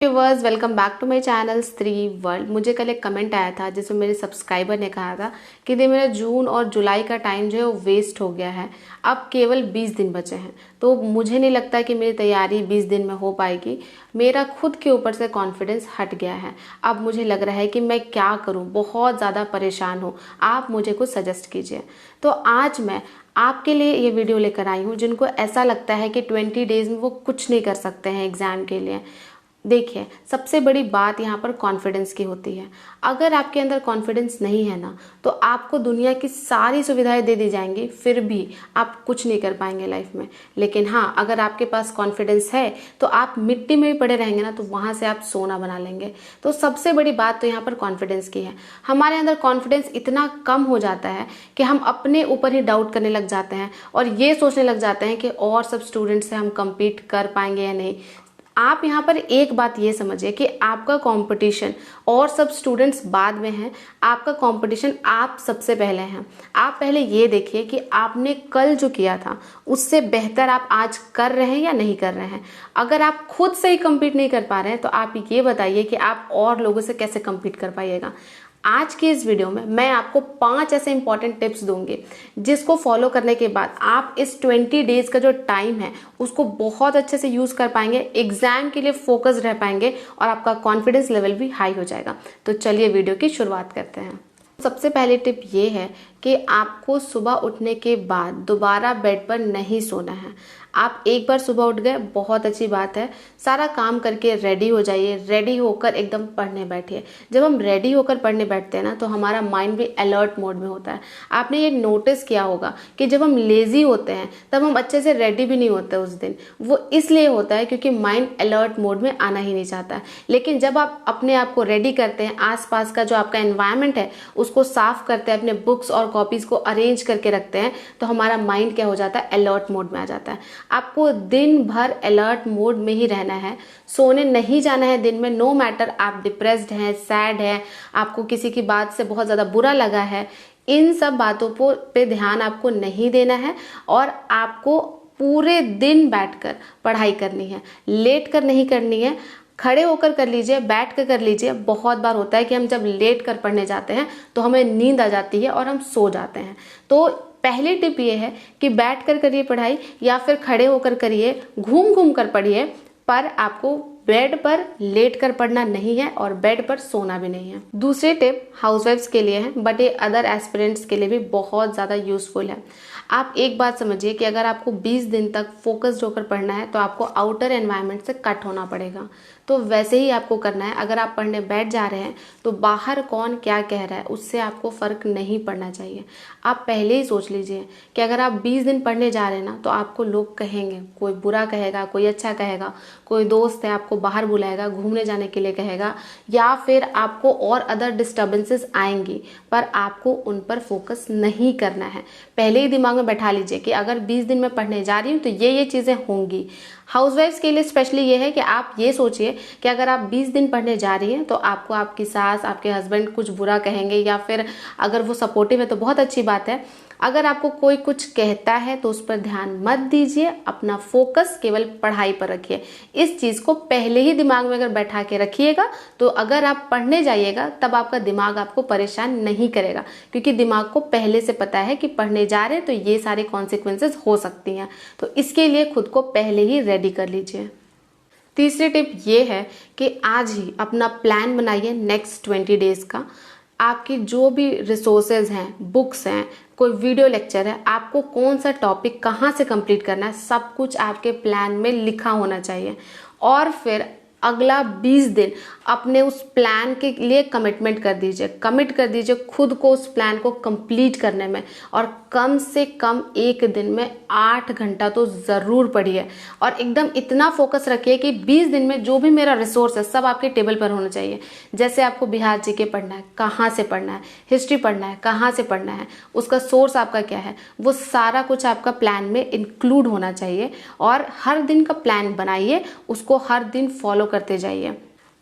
Viewers, welcome back to my channel Stree World. मुझे कल एक कमेंट आया था जिसमें मेरे सब्सक्राइबर ने कहा था कि मेरा जून और जुलाई का टाइम जो है वो वेस्ट हो गया है, अब केवल 20 दिन बचे हैं। तो मुझे नहीं लगता कि मेरी तैयारी 20 दिन में हो पाएगी। मेरा खुद के ऊपर से कॉन्फिडेंस हट गया है। अब मुझे लग रहा है कि मैं क्या करूं, बहुत ज़्यादा परेशान हूं। आप मुझे कुछ सजेस्ट कीजिए। तो आज मैं आपके लिए ये वीडियो लेकर आई हूँ जिनको ऐसा लगता है कि 20 डेज में वो कुछ नहीं कर सकते हैं एग्ज़ाम के लिए। देखिए, सबसे बड़ी बात यहाँ पर कॉन्फिडेंस की होती है। अगर आपके अंदर कॉन्फिडेंस नहीं है ना, तो आपको दुनिया की सारी सुविधाएं दे दी जाएंगी, फिर भी आप कुछ नहीं कर पाएंगे लाइफ में। लेकिन हाँ, अगर आपके पास कॉन्फिडेंस है तो आप मिट्टी में भी पड़े रहेंगे ना, तो वहाँ से आप सोना बना लेंगे। तो सबसे बड़ी बात तो यहाँ पर कॉन्फिडेंस की है। हमारे अंदर कॉन्फिडेंस इतना कम हो जाता है कि हम अपने ऊपर ही डाउट करने लग जाते हैं और ये सोचने लग जाते हैं कि और सब स्टूडेंट से हम कम्पीट कर पाएंगे या नहीं। आप यहाँ पर एक बात ये समझिए कि आपका कंपटीशन और सब स्टूडेंट्स बाद में हैं, आपका कंपटीशन आप सबसे पहले हैं। आप पहले ये देखिए कि आपने कल जो किया था उससे बेहतर आप आज कर रहे हैं या नहीं कर रहे हैं। अगर आप खुद से ही कम्पीट नहीं कर पा रहे हैं तो आप ये बताइए कि आप और लोगों से कैसे कम्पीट कर पाइएगा। आज की इस वीडियो में मैं आपको 5 ऐसे इंपॉर्टेंट टिप्स दूंगी जिसको फॉलो करने के बाद आप इस 20 डेज का जो टाइम है उसको बहुत अच्छे से यूज कर पाएंगे, एग्जाम के लिए फोकस रह पाएंगे और आपका कॉन्फिडेंस लेवल भी हाई हो जाएगा। तो चलिए वीडियो की शुरुआत करते हैं। सबसे पहली टिप ये है कि आपको सुबह उठने के बाद दोबारा बेड पर नहीं सोना है। आप एक बार सुबह उठ गए, बहुत अच्छी बात है, सारा काम करके रेडी हो जाइए, रेडी होकर एकदम पढ़ने बैठिए। जब हम रेडी होकर पढ़ने बैठते हैं ना, तो हमारा माइंड भी अलर्ट मोड में होता है। आपने ये नोटिस किया होगा कि जब हम लेजी होते हैं तब हम अच्छे से रेडी भी नहीं होते उस दिन। वो इसलिए होता है क्योंकि माइंड अलर्ट मोड में आना ही नहीं चाहता है। लेकिन जब आप अपने आप को रेडी करते हैं, आसपास का जो आपका एनवायरनमेंट है उसको साफ करते हैं, अपने बुक्स और कॉपीज को अरेंज करके रखते हैं, तो हमारा माइंड क्या हो जाता है, अलर्ट मोड में आ जाता है। आपको दिन भर अलर्ट मोड में ही रहना है, सोने नहीं जाना है दिन में। नो मैटर आप डिप्रेस्ड हैं, सैड हैं, आपको किसी की बात से बहुत ज़्यादा बुरा लगा है, इन सब बातों पे ध्यान आपको नहीं देना है और आपको पूरे दिन बैठकर पढ़ाई करनी है। लेट कर नहीं करनी है, खड़े होकर कर लीजिए, बैठ कर कर लीजिए। बहुत बार होता है कि हम जब लेट कर पढ़ने जाते हैं तो हमें नींद आ जाती है और हम सो जाते हैं। तो पहली टिप ये है कि बैठ कर करिए पढ़ाई या फिर खड़े होकर करिए, घूम घूम कर पढ़िए, पर आपको बेड पर लेट कर पढ़ना नहीं है और बेड पर सोना भी नहीं है। दूसरी टिप हाउसवाइफ्स के लिए है, बट ये अदर एस्पिरेंट्स के लिए भी बहुत ज़्यादा यूजफुल है। आप एक बात समझिए कि अगर आपको 20 दिन तक फोकस्ड होकर पढ़ना है तो आपको आउटर एनवायरनमेंट से कट होना पड़ेगा। तो वैसे ही आपको करना है। अगर आप पढ़ने बैठ जा रहे हैं तो बाहर कौन क्या कह रहा है उससे आपको फ़र्क नहीं पड़ना चाहिए। आप पहले ही सोच लीजिए कि अगर आप 20 दिन पढ़ने जा रहे हैं ना, तो आपको लोग कहेंगे, कोई बुरा कहेगा, कोई अच्छा कहेगा, कोई दोस्त है आपको बाहर बुलाएगा, घूमने जाने के लिए कहेगा, या फिर आपको और अदर डिस्टर्बेंसेस आएंगी, पर आपको उन पर फोकस नहीं करना है। पहले ही दिमाग में बैठा लीजिए कि अगर 20 दिन में पढ़ने जा रही हूँ तो ये चीज़ें होंगी। हाउसवाइफ्स के लिए स्पेशली ये है कि आप ये सोचिए कि अगर आप 20 दिन पढ़ने जा रही हैं तो आपको आपकी सास, आपके हस्बैंड कुछ बुरा कहेंगे, या फिर अगर वो सपोर्टिव है तो बहुत अच्छी बात है। अगर आपको कोई कुछ कहता है तो उस पर ध्यान मत दीजिए, अपना फोकस केवल पढ़ाई पर रखिए। इस चीज़ को पहले ही दिमाग में अगर बैठा के रखिएगा तो अगर आप पढ़ने जाइएगा तब आपका दिमाग आपको परेशान नहीं करेगा, क्योंकि दिमाग को पहले से पता है कि पढ़ने जा रहे हैं तो ये सारे कॉन्सिक्वेंसेस हो सकती हैं। तो इसके लिए खुद को पहले ही रेडी कर लीजिए। तीसरी टिप ये है कि आज ही अपना प्लान बनाइए नेक्स्ट 20 डेज का। आपकी जो भी रिसोर्सेज हैं, बुक्स हैं, कोई वीडियो लेक्चर है, आपको कौन सा टॉपिक कहाँ से कंप्लीट करना है, सब कुछ आपके प्लान में लिखा होना चाहिए। और फिर अगला 20 दिन अपने उस प्लान के लिए कमिट कर दीजिए खुद को उस प्लान को कंप्लीट करने में। और कम से कम एक दिन में 8 घंटा तो ज़रूर पढ़िए और एकदम इतना फोकस रखिए कि 20 दिन में जो भी मेरा रिसोर्स है सब आपके टेबल पर होना चाहिए। जैसे आपको बिहार जीके पढ़ना है, कहाँ से पढ़ना है, हिस्ट्री पढ़ना है, कहाँ से पढ़ना है, उसका सोर्स आपका क्या है, वो सारा कुछ आपका प्लान में इंक्लूड होना चाहिए। और हर दिन का प्लान बनाइए, उसको हर दिन फॉलो करते जाइए।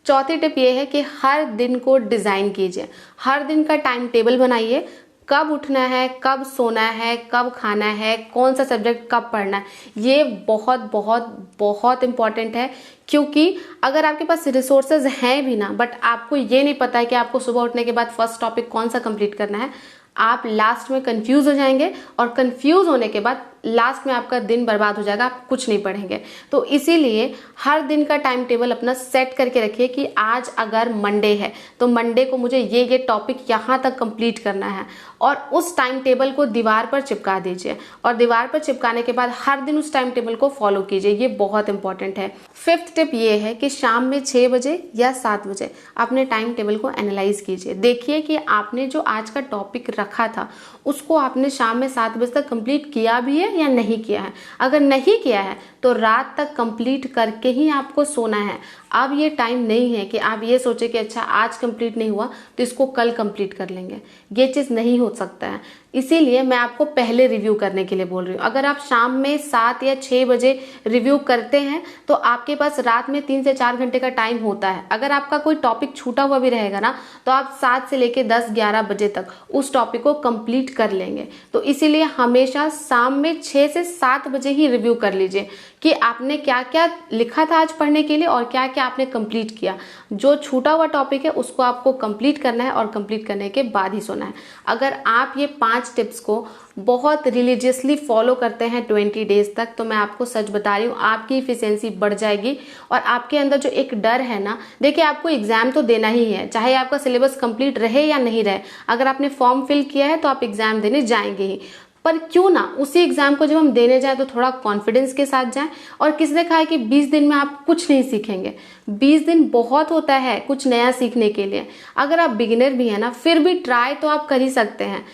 चौथी टिप ये है कि हर दिन को डिज़ाइन कीजिए, हर दिन का टाइम टेबल बनाइए, कब उठना है, कब सोना है, कब खाना है, कौन सा सब्जेक्ट कब पढ़ना है, ये बहुत बहुत बहुत इंपॉर्टेंट है। क्योंकि अगर आपके पास रिसोर्सेज हैं भी ना, बट आपको ये नहीं पता है कि आपको सुबह उठने के बाद फर्स्ट टॉपिक कौन सा कंप्लीट करना है, आप लास्ट में कंफ्यूज हो जाएंगे और कंफ्यूज होने के बाद लास्ट में आपका दिन बर्बाद हो जाएगा, आप कुछ नहीं पढ़ेंगे। तो इसीलिए हर दिन का टाइम टेबल अपना सेट करके रखिए कि आज अगर मंडे है तो मंडे को मुझे ये टॉपिक यहाँ तक कंप्लीट करना है, और उस टाइम टेबल को दीवार पर चिपका दीजिए और दीवार पर चिपकाने के बाद हर दिन उस टाइम टेबल को फॉलो कीजिए। ये बहुत इंपॉर्टेंट है। 5th टिप ये है कि शाम में 6 बजे या 7 बजे अपने टाइम टेबल को एनालाइज कीजिए। देखिए कि आपने जो आज का टॉपिक रखा था उसको आपने शाम में 7 बजे तक कंप्लीट किया भी है या नहीं किया है। अगर नहीं किया है तो रात तक कंप्लीट करके ही आपको सोना है। अब ये टाइम नहीं है कि आप ये सोचे कि अच्छा आज कंप्लीट नहीं हुआ तो इसको कल कंप्लीट कर लेंगे, ये चीज़ नहीं हो सकता है। इसीलिए मैं आपको पहले रिव्यू करने के लिए बोल रही हूँ। अगर आप शाम में 7 या 6 बजे रिव्यू करते हैं तो आपके पास रात में 3 से 4 घंटे का टाइम होता है। अगर आपका कोई टॉपिक छूटा हुआ भी रहेगा ना तो आप 7 से लेकर 10-11 बजे तक उस टॉपिक को कंप्लीट कर लेंगे। तो इसीलिए हमेशा शाम में 6 से 7 बजे ही रिव्यू कर लीजिए कि आपने क्या क्या लिखा था आज पढ़ने के लिए और क्या क्या आपने कंप्लीट किया। जो छूटा हुआ टॉपिक है उसको आपको कंप्लीट करना है और कंप्लीट करने के बाद ही सोना है। अगर आप ये 5 टिप्स को बहुत रिलीजियसली फॉलो करते हैं 20 डेज तक, तो मैं आपको सच बता रही हूँ आपकी इफिशिएंसी बढ़ जाएगी। और आपके अंदर जो एक डर है ना, देखिए आपको एग्जाम तो देना ही है, चाहे आपका सिलेबस कंप्लीट रहे या नहीं रहे। अगर आपने फॉर्म फिल किया है तो आप एग्जाम देने जाएंगे ही, पर क्यों ना उसी एग्जाम को जब हम देने जाए तो थोड़ा कॉन्फिडेंस के साथ जाएं। और किसने कहा है कि 20 दिन में आप कुछ नहीं सीखेंगे? 20 दिन बहुत होता है कुछ नया सीखने के लिए। अगर आप बिगिनर भी हैं ना, फिर भी ट्राई तो आप कर ही सकते हैं।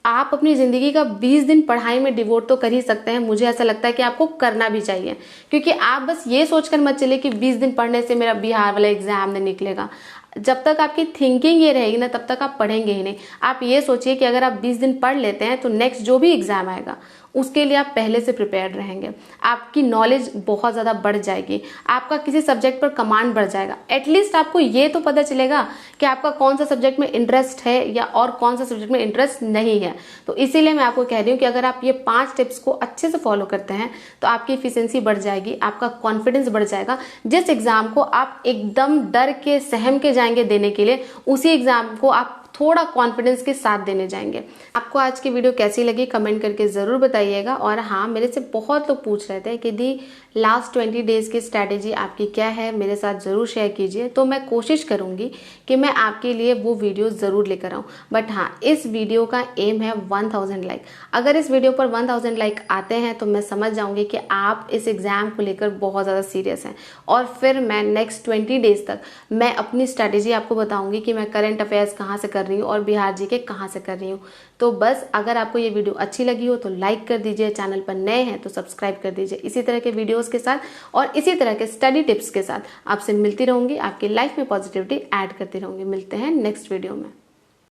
आप अपनी ज़िंदगी का 20 दिन पढ़ाई में डिवोट तो कर ही सकते हैं। मुझे ऐसा लगता है कि आपको करना भी चाहिए, क्योंकि आप बस ये सोचकर मत चले कि 20 दिन पढ़ने से मेरा बिहार वाला एग्जाम नहीं निकलेगा। जब तक आपकी थिंकिंग ये रहेगी ना तब तक आप पढ़ेंगे ही नहीं। आप ये सोचिए कि अगर आप 20 दिन पढ़ लेते हैं तो नेक्स्ट जो भी एग्जाम आएगा उसके लिए आप पहले से प्रिपेयर्ड रहेंगे। आपकी नॉलेज बहुत ज़्यादा बढ़ जाएगी, आपका किसी सब्जेक्ट पर कमांड बढ़ जाएगा। एटलीस्ट आपको ये तो पता चलेगा कि आपका कौन सा सब्जेक्ट में इंटरेस्ट है या और कौन सा सब्जेक्ट में इंटरेस्ट नहीं है। तो इसीलिए मैं आपको कह रही हूँ कि अगर आप ये 5 टिप्स को अच्छे से फॉलो करते हैं तो आपकी इफिशिएंसी बढ़ जाएगी, आपका कॉन्फिडेंस बढ़ जाएगा। जिस एग्जाम को आप एकदम डर के सहम के जाएंगे देने के लिए, उसी एग्जाम को आप थोड़ा कॉन्फिडेंस के साथ देने जाएंगे। आपको आज की वीडियो कैसी लगी कमेंट करके ज़रूर बताइएगा। और हाँ, मेरे से बहुत लोग पूछ रहे थे कि दी लास्ट 20 डेज़ की स्ट्रैटेजी आपकी क्या है, मेरे साथ ज़रूर शेयर कीजिए। तो मैं कोशिश करूँगी कि मैं आपके लिए वो वीडियो ज़रूर लेकर आऊँ। बट हाँ, इस वीडियो का एम है 1000 लाइक। अगर इस वीडियो पर 1000 लाइक आते हैं तो मैं समझ जाऊँगी कि आप इस एग्ज़ाम को लेकर बहुत ज़्यादा सीरियस हैं। और फिर मैं नेक्स्ट 20 डेज़ तक मैं अपनी स्ट्रैटेजी आपको बताऊँगी कि मैं करंट अफेयर्स कहाँ से कर रही हूँ और बिहार जी के कहाँ से कर रही हूँ। तो बस अगर आपको ये वीडियो अच्छी लगी हो तो लाइक कर दीजिए, चैनल पर नए हैं तो सब्सक्राइब कर दीजिए। इसी तरह के वीडियोस के साथ और इसी तरह के स्टडी टिप्स के साथ आपसे मिलती रहूंगी, आपकी लाइफ में पॉजिटिविटी ऐड करती रहूंगी। मिलते हैं नेक्स्ट वीडियो में।